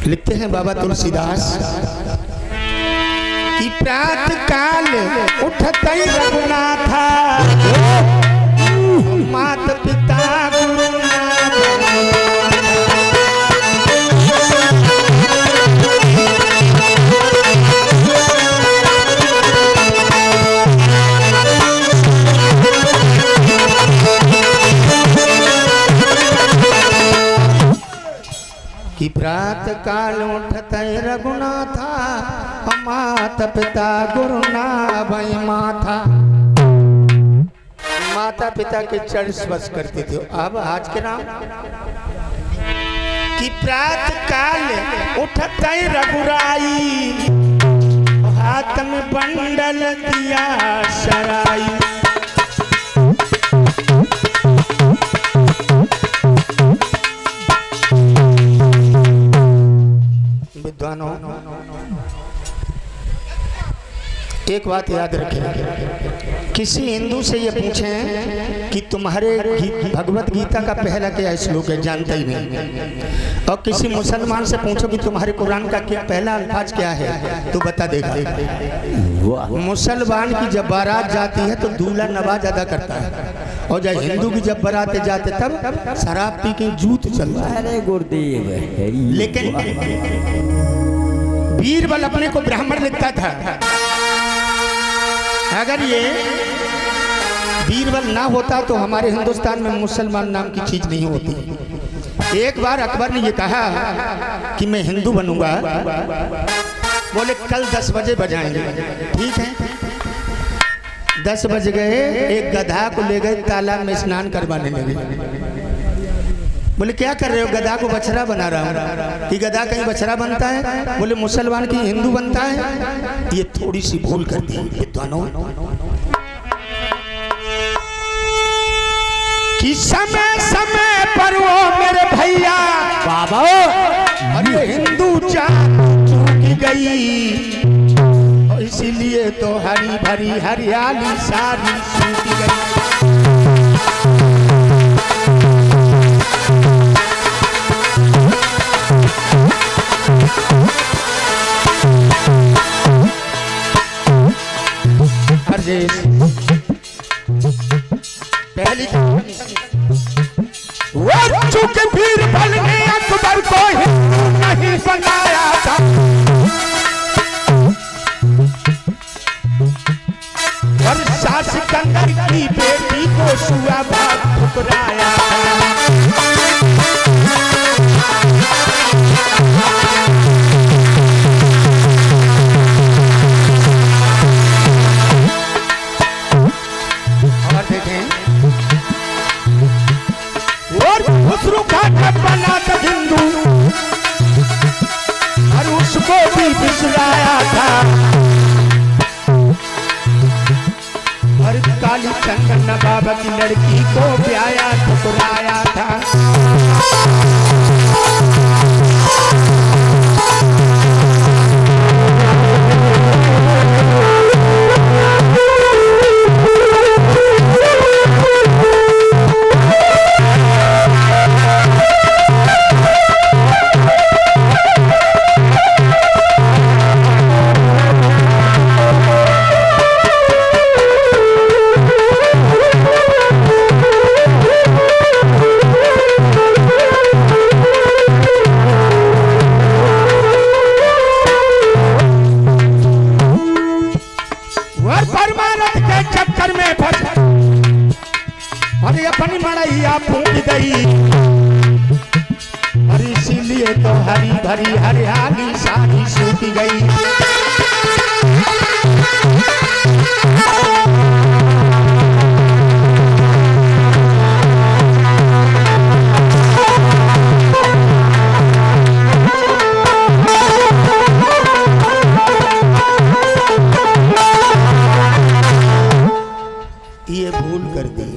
लिखते हैं बाबा तुलसीदास कि प्रात काल उठते रघुनाथा मात पिता कि प्रात काल उठते रघुनाथा माता पिता गुरु ना भई माथा। माता पिता के चरण स्पर्श करते थे। अब आज के नाम कि प्रात काल उठते रघुराई हाथ में बंडल दिया शराई। विद्वानों एक बात याद रखें, किसी हिंदू से ये पूछें कि तुम्हारे भगवत गीता का पहला क्या श्लोक है, जानते ही नहीं। और किसी मुसलमान से पूछो कि तुम्हारे कुरान का क्या पहला अल्फाज क्या है, तो बता देगा। मुसलमान की जब बारात जाती है तो दूल्हा नवाज अदा करता है, और जब हिंदू की जब बारात जाते तब शराब पी के जूत चलता है। गुरुदेव लेकिन बीरबल अपने को ब्राह्मण लिखता था। अगर ये बीरबल ना होता तो हमारे हिंदुस्तान में मुसलमान नाम की चीज नहीं होती। एक बार अकबर ने ये कहा कि मैं हिंदू बनूंगा, बोले कल 10 बजे बजाएंगे। ठीक है, 10 बज गए, एक गधा को ले गए तालाब में स्नान करवाने लगे। बोले क्या कर रहे हो? गधा को बछड़ा बना रहा हूँ। कि गधा कहीं बछड़ा बनता है? बोले मुसलमान की हिंदू बनता है। ये थोड़ी सी भूल कर दी विद्वानों कि समय समय पर वो मेरे भैया बाबा अरे हिंदू जात चूक गई, और इसीलिए तो हरी भरी हरियाली सारी सूख गई। पहली वो चूंकि बीरबल ने अकबर को हिंदू नहीं बनाया था, और सास सिकंदर की बेटी को सुआ बात ठुकराया था। बना था हिंदू और उसको भी बिसराया था, और काली चंदन बाबा की लड़की को ब्याया ठुकराया था। अपनी मड़ैया फूक गई, और इसीलिए तो हरी भरी हरियाली सारी सूख गई। ये भूल कर दी।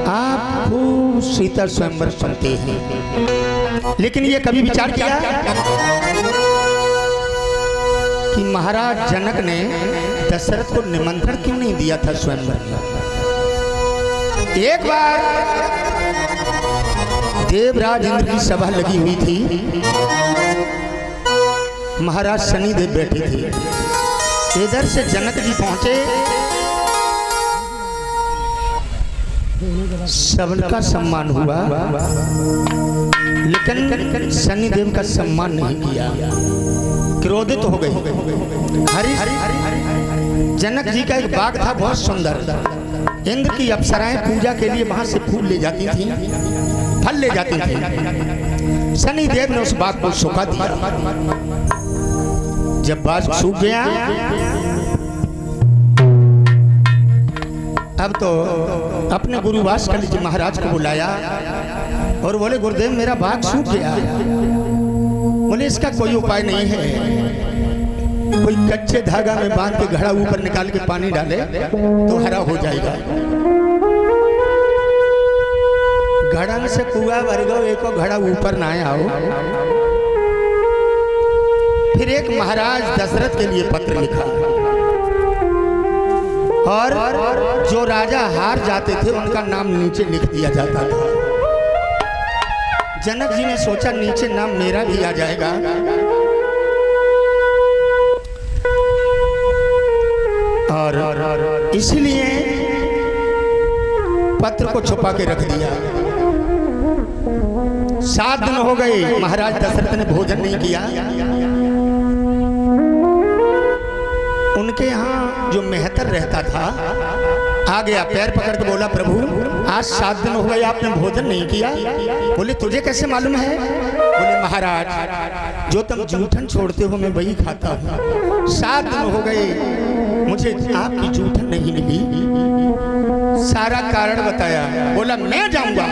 आप खूब सीता स्वयंवर सुनते हैं, लेकिन ये कभी विचार किया कि महाराज जनक ने दशरथ को निमंत्रण क्यों नहीं दिया था स्वयंवर में। एक बार देवराज इंद्र की सभा लगी हुई थी, महाराज शनिदेव बैठे थे। इधर से जनक जी पहुंचे, सबका सम्मान हुआ, लेकिन शनिदेव का सम्मान नहीं किया, क्रोधित हो गए। जनक जी का एक बाग था बहुत सुंदर, इंद्र की अप्सराएं पूजा के लिए वहां से फूल ले जाती थी, फल ले जाती थी। शनिदेव ने उस बाग को सुखा दिया। जब बाग सूख गया, अब तो अपने गुरु वासकली जी महाराज को बुलाया और बोले, गुरुदेव मेरा बाग सूख गया। बोले इसका कोई उपाय नहीं है, कोई कच्चे धागा में बांध के घड़ा ऊपर निकाल के पानी डाले तो हरा हो जाएगा। घड़ा में से कुआ भर गो, एको घड़ा ऊपर ना आओ। फिर एक महाराज दशरथ के लिए पत्र लिखा और जो राजा हार जाते थे उनका नाम नीचे लिख दिया जाता था। जनक जी ने सोचा नीचे नाम मेरा भी आ जाएगा, और इसलिए पत्र को छुपा के रख दिया। 7 दिन हो गए, महाराज दशरथ ने भोजन नहीं किया। उनके यहाँ जो मेहतर रहता था आ गया, पैर पकड़ के बोला, प्रभु आज 7 दिन हो गए आपने भोजन नहीं किया। बोले तुझे कैसे मालूम है? बोले महाराज जो तुम जूठन छोड़ते हो मैं वही खाता हूँ। 7 दिन हो गए मुझे आपकी जूठन नहीं मिली। सारा कारण बताया। बोला मैं जाऊंगा।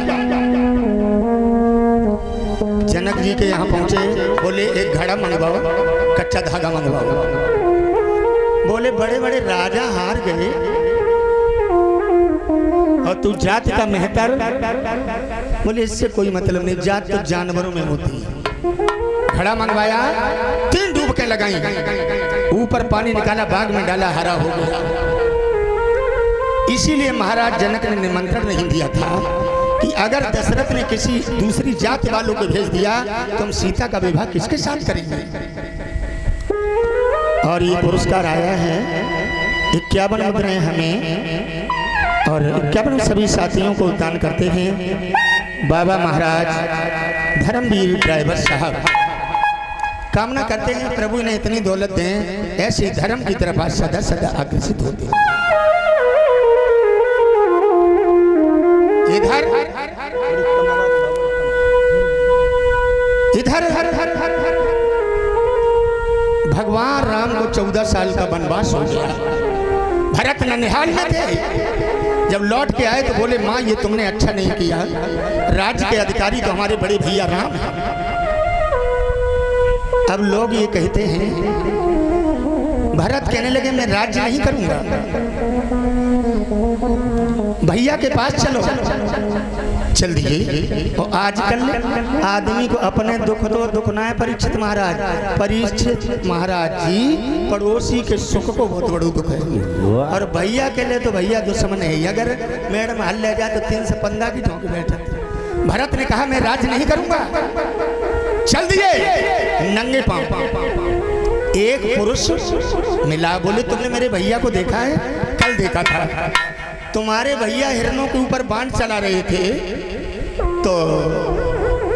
जनक जी के यहाँ पहुंचे, बोले एक घड़ा मंगवाओ, कच्चा धागा मंगवाओ। बोले बड़े बड़े राजा हार गए और तू जात का मेहतर। बोले इससे कोई मतलब नहीं, जात तो जानवरों में होती है। घड़ा मंगवाया, 3 डुबके लगाई, ऊपर पानी निकाला, बाग में डाला, हरा हो गया। इसीलिए महाराज जनक ने निमंत्रण नहीं दिया था कि अगर दशरथ ने किसी दूसरी जात वालों को भेज दिया तो हम सीता का विवाह किसके साथ करेंगे। और ये पुरस्कार आया है 51 मुद्राएं हमें और 51 सभी साथियों को दान करते हैं बाबा महाराज धर्मवीर ड्राइवर साहब। कामना करते हैं प्रभु ने इतनी दौलत दें, ऐसे धर्म की तरफ सदा सदा अग्रसित होते हैं। इधर इधर भगवान राम को 14 साल का वनवास हो गया। भरत ननिहाल में थे, जब लौट के आए तो बोले माँ ये तुमने अच्छा नहीं किया, राज्य के अधिकारी तो हमारे बड़े भैया राम हैं। अब लोग ये कहते हैं, भरत कहने लगे मैं राज्य नहीं करूंगा, भैया के पास चलो। चल दिए। और आजकल आदमी को अपने दुख तो दुख ना है। परीक्षित महाराज जी पड़ोसी के सुख को बहुत बड़ा दुख है, और भैया के लिए तो भैया दुश्मन है। अगर मैडम हल ले जाए तो 3 से 15 की ठोक बैठे। भरत ने कहा मैं राज नहीं करूंगा, चल दिए नंगे पांव। एक पुरुष मिला, बोले तुमने मेरे भैया को देखा है? कल देखा था, तुम्हारे भैया हिरणों के ऊपर बाण चला रहे थे। तो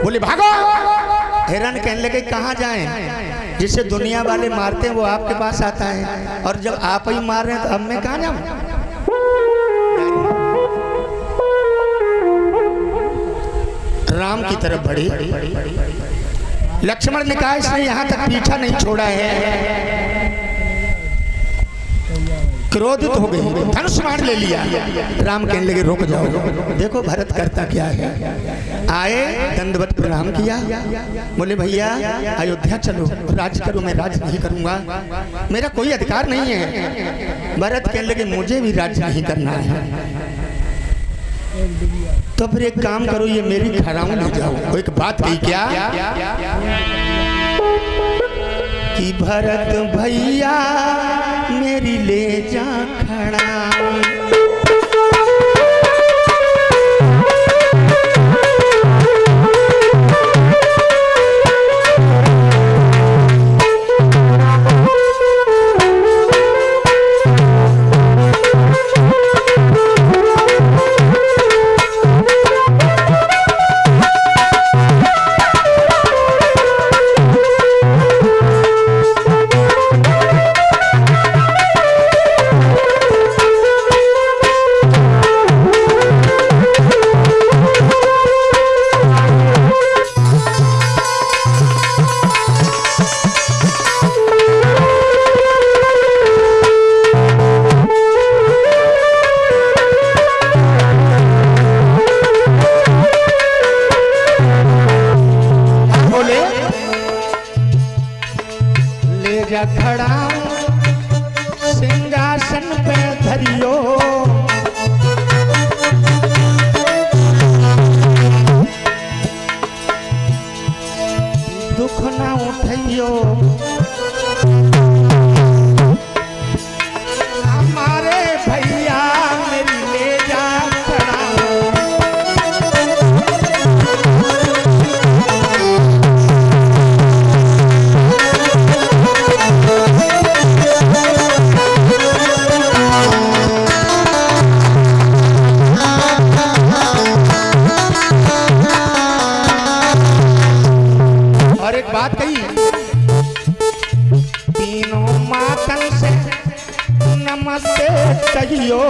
बोले भागो। हिरण कहने लगे कहाँ जाएं? जिसे दुनिया वाले मारते हैं वो आपके पास आता है, और जब आप ही मार रहे हैं तो अब मैं कहाँ जाऊं? राम की तरफ बढ़े। लक्ष्मण ने कहा इसने यहाँ तक पीछा नहीं छोड़ा है। क्रोधित हो गए, धनुष बाण ले लिया। राम कहने लगे रुक जाओ, देखो भरत करता क्या है। आए, दंडवत प्रणाम किया। बोले भैया अयोध्या चलो, राज करो। मैं राज नहीं करूंगा, मेरा कोई अधिकार नहीं है। भरत कहने लगे मुझे भी राज नहीं करना है। तो फिर एक काम करो, ये मेरी खराऊ ले जाओ। एक बात कही क्या? कि भरत भैया मेरी ले जा खड़ा। खड़ा सिंहासन पे धरियो, दुख ना उठियो, हमारे भैया मेरी ले जा खड़ा। बात कही तीनों मातन से नमस्ते कहियो,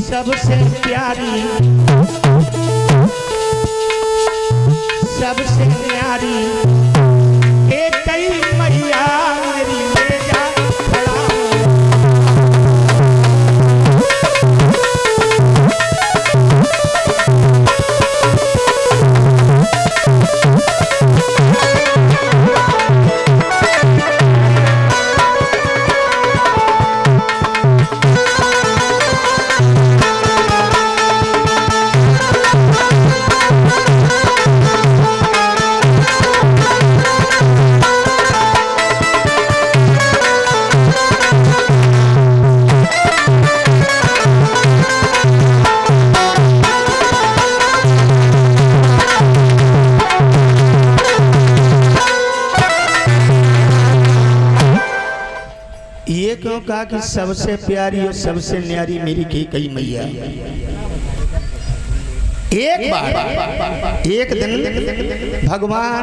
सबसे प्यारी सबसे न्यारी एक ही मैया मेरी ले जा खड़ा। ये क्यों कहा कि सबसे प्यारी और सबसे न्यारी मेरी कई मैया। एक बार एक दिन भगवान